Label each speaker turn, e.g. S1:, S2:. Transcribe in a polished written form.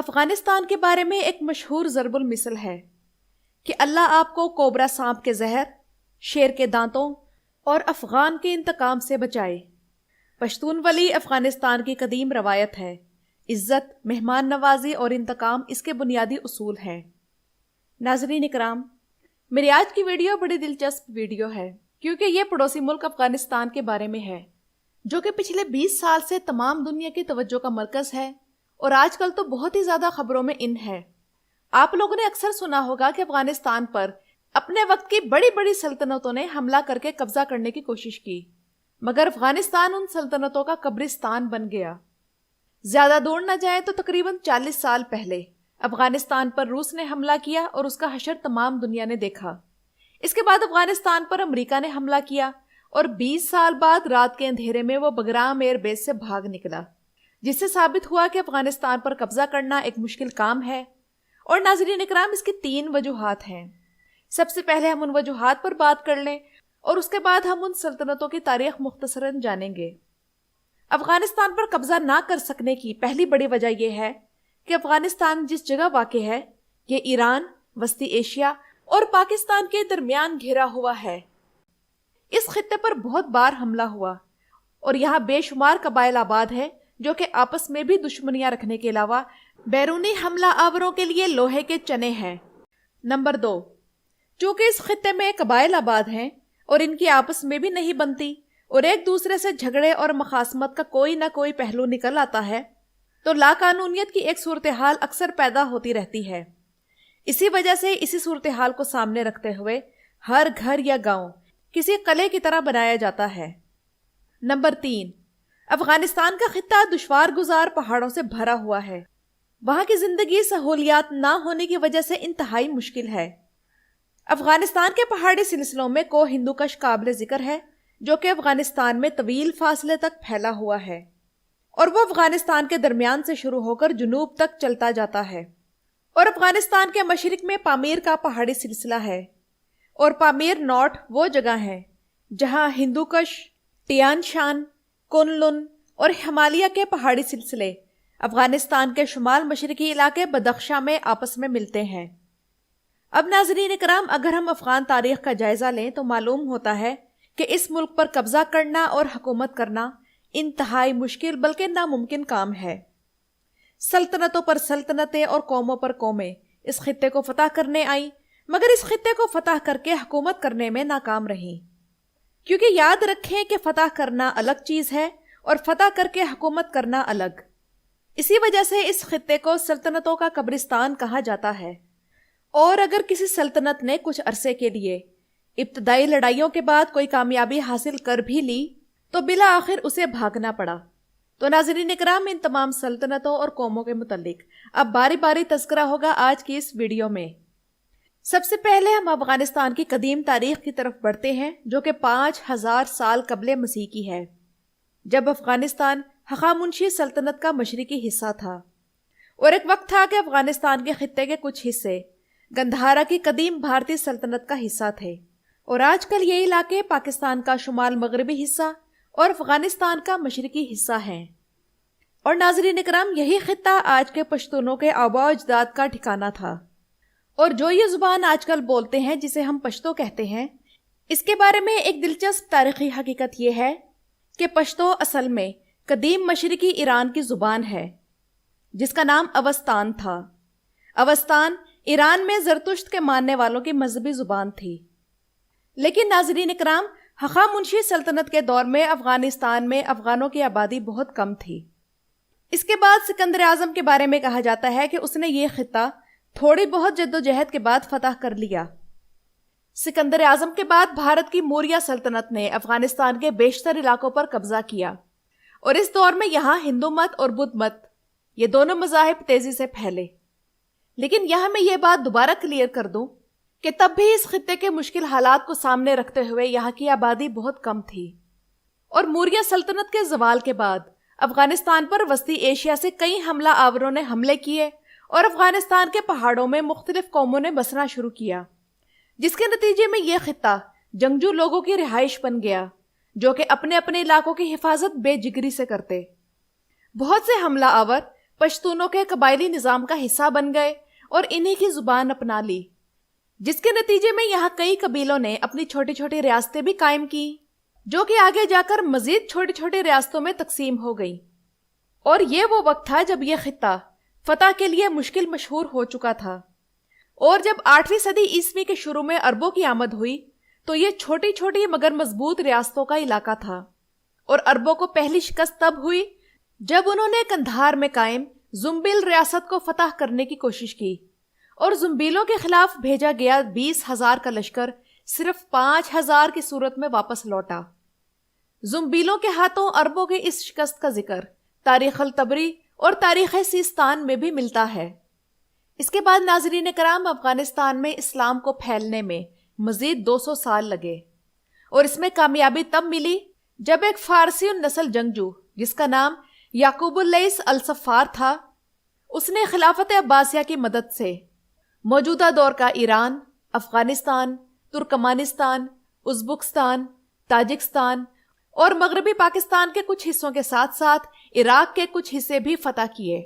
S1: افغانستان کے بارے میں ایک مشہور ضرب المثل ہے کہ اللہ آپ کو کوبرا سانپ کے زہر، شیر کے دانتوں اور افغان کے انتقام سے بچائے۔ پشتون ولی افغانستان کی قدیم روایت ہے۔ عزت، مہمان نوازی اور انتقام اس کے بنیادی اصول ہیں۔ ناظرین اکرام، میری آج کی ویڈیو بڑی دلچسپ ویڈیو ہے کیونکہ یہ پڑوسی ملک افغانستان کے بارے میں ہے، جو کہ پچھلے 20 سال سے تمام دنیا کی توجہ کا مرکز ہے اور آج کل تو بہت ہی زیادہ خبروں میں ان ہے۔ آپ لوگوں نے اکثر سنا ہوگا کہ افغانستان پر اپنے وقت کی بڑی بڑی سلطنتوں نے حملہ کر کے قبضہ کرنے کی کوشش کی، مگر افغانستان ان سلطنتوں کا قبرستان بن گیا۔ زیادہ دور نہ جائیں تو تقریباً 40 سال پہلے افغانستان پر روس نے حملہ کیا اور اس کا حشر تمام دنیا نے دیکھا۔ اس کے بعد افغانستان پر امریکہ نے حملہ کیا اور 20 سال بعد رات کے اندھیرے میں وہ بگرام ایئر بیس سے بھاگ نکلا، جس سے ثابت ہوا کہ افغانستان پر قبضہ کرنا ایک مشکل کام ہے۔ اور ناظرین اکرام، اس کی 3 وجوہات ہیں۔ سب سے پہلے ہم ان وجوہات پر بات کر لیں اور اس کے بعد ہم ان سلطنتوں کی تاریخ مختصراً جانیں گے۔ افغانستان پر قبضہ نہ کر سکنے کی پہلی بڑی وجہ یہ ہے کہ افغانستان جس جگہ واقع ہے یہ ایران، وسطی ایشیا اور پاکستان کے درمیان گھرا ہوا ہے۔ اس خطے پر بہت بار حملہ ہوا اور یہاں بے شمار قبائل آباد ہیں جو کہ آپس میں بھی دشمنیاں رکھنے کے علاوہ بیرونی حملہ آوروں کے لیے لوہے کے چنے ہیں۔ نمبر 2، چونکہ اس خطے میں قبائل آباد ہیں اور ان کی آپس میں بھی نہیں بنتی اور ایک دوسرے سے جھگڑے اور مخاصمت کا کوئی نہ کوئی پہلو نکل آتا ہے، تو لا قانونیت کی ایک صورتحال اکثر پیدا ہوتی رہتی ہے۔ اسی وجہ سے اسی صورتحال کو سامنے رکھتے ہوئے ہر گھر یا گاؤں کسی قلعے کی طرح بنایا جاتا ہے۔ نمبر 3، افغانستان کا خطہ دشوار گزار پہاڑوں سے بھرا ہوا ہے۔ وہاں کی زندگی سہولیات نہ ہونے کی وجہ سے انتہائی مشکل ہے۔ افغانستان کے پہاڑی سلسلوں میں کوہ ہندوکش قابل ذکر ہے، جو کہ افغانستان میں طویل فاصلے تک پھیلا ہوا ہے اور وہ افغانستان کے درمیان سے شروع ہو کر جنوب تک چلتا جاتا ہے۔ اور افغانستان کے مشرق میں پامیر کا پہاڑی سلسلہ ہے، اور پامیر نوٹ وہ جگہ ہے جہاں ہندوکش، ٹیان شان، کن لن اور ہمالیہ کے پہاڑی سلسلے افغانستان کے شمال مشرقی علاقے بدخشاں میں آپس میں ملتے ہیں۔ اب ناظرین اکرام، اگر ہم افغان تاریخ کا جائزہ لیں تو معلوم ہوتا ہے کہ اس ملک پر قبضہ کرنا اور حکومت کرنا انتہائی مشکل بلکہ ناممکن کام ہے۔ سلطنتوں پر سلطنتیں اور قوموں پر قومیں اس خطے کو فتح کرنے آئیں، مگر اس خطے کو فتح کر کے حکومت کرنے میں ناکام رہیں، کیونکہ یاد رکھیں کہ فتح کرنا الگ چیز ہے اور فتح کر کے حکومت کرنا الگ۔ اسی وجہ سے اس خطے کو سلطنتوں کا قبرستان کہا جاتا ہے۔ اور اگر کسی سلطنت نے کچھ عرصے کے لیے ابتدائی لڑائیوں کے بعد کوئی کامیابی حاصل کر بھی لی تو بالآخر اسے بھاگنا پڑا۔ تو ناظرین اکرام، ان تمام سلطنتوں اور قوموں کے متعلق اب باری باری تذکرہ ہوگا آج کی اس ویڈیو میں۔ سب سے پہلے ہم افغانستان کی قدیم تاریخ کی طرف بڑھتے ہیں، جو کہ 5000 سال قبل مسیح کی ہے، جب افغانستان ہخامنشی سلطنت کا مشرقی حصہ تھا۔ اور ایک وقت تھا کہ افغانستان کے خطے کے کچھ حصے گندھارا کی قدیم بھارتی سلطنت کا حصہ تھے، اور آج کل یہ علاقے پاکستان کا شمال مغربی حصہ اور افغانستان کا مشرقی حصہ ہیں۔ اور ناظرین اکرام، یہی خطہ آج کے پشتونوں کے آباء و اجداد کا ٹھکانہ تھا، اور جو یہ زبان آج کل بولتے ہیں جسے ہم پشتو کہتے ہیں، اس کے بارے میں ایک دلچسپ تاریخی حقیقت یہ ہے کہ پشتو اصل میں قدیم مشرقی ایران کی زبان ہے جس کا نام اوستان تھا۔ اوستان ایران میں زرتشت کے ماننے والوں کی مذہبی زبان تھی۔ لیکن ناظرین اکرام، ہخامنشی سلطنت کے دور میں افغانستان میں افغانوں کی آبادی بہت کم تھی۔ اس کے بعد سکندر اعظم کے بارے میں کہا جاتا ہے کہ اس نے یہ خطہ تھوڑی بہت جدوجہد کے بعد فتح کر لیا۔ سکندر اعظم کے بعد بھارت کی موریہ سلطنت نے افغانستان کے بیشتر علاقوں پر قبضہ کیا، اور اس دور میں یہاں ہندو مت اور بدھ مت، یہ دونوں مذاہب تیزی سے پھیلے۔ لیکن یہاں میں یہ بات دوبارہ کلیئر کر دوں کہ تب بھی اس خطے کے مشکل حالات کو سامنے رکھتے ہوئے یہاں کی آبادی بہت کم تھی، اور موریہ سلطنت کے زوال کے بعد افغانستان پر وسطی ایشیا سے کئی حملہ آوروں نے حملے کیے اور افغانستان کے پہاڑوں میں مختلف قوموں نے بسنا شروع کیا، جس کے نتیجے میں یہ خطہ جنگجو لوگوں کی رہائش بن گیا جو کہ اپنے اپنے علاقوں کی حفاظت بے جگری سے کرتے۔ بہت سے حملہ آور پشتونوں کے قبائلی نظام کا حصہ بن گئے اور انہی کی زبان اپنا لی، جس کے نتیجے میں یہاں کئی قبیلوں نے اپنی چھوٹی چھوٹی ریاستیں بھی قائم کی، جو کہ آگے جا کر مزید چھوٹی چھوٹی ریاستوں میں تقسیم ہو گئی۔ اور یہ وہ وقت تھا جب یہ خطہ فتح کے لیے مشکل مشہور ہو چکا تھا، اور جب 8ویں صدی عیسوی کے شروع میں عربوں کی آمد ہوئی تو یہ چھوٹی چھوٹی مگر مضبوط ریاستوں کا علاقہ تھا، اور عربوں کو پہلی شکست تب ہوئی جب انہوں نے قندھار میں قائم زنبیل ریاست کو فتح کرنے کی کوشش کی، اور زنبیلوں کے خلاف بھیجا گیا 20,000 کا لشکر صرف 5,000 کی صورت میں واپس لوٹا۔ زنبیلوں کے ہاتھوں عربوں کے اس شکست کا ذکر تاریخ الطبری اور تاریخ سیستان میں بھی ملتا ہے۔ اس کے بعد ناظرین کرام، افغانستان میں اسلام کو پھیلنے میں مزید 200 سال لگے، اور اس میں کامیابی تب ملی جب ایک فارسی النسل جنگجو جس کا نام یعقوب اللیث الصفار تھا، اس نے خلافت عباسیہ کی مدد سے موجودہ دور کا Iran, Afghanistan, Turkmenistan, Uzbekistan, Tajikistan اور مغربی پاکستان کے کچھ حصوں کے ساتھ ساتھ عراق کے کچھ حصے بھی فتح کیے۔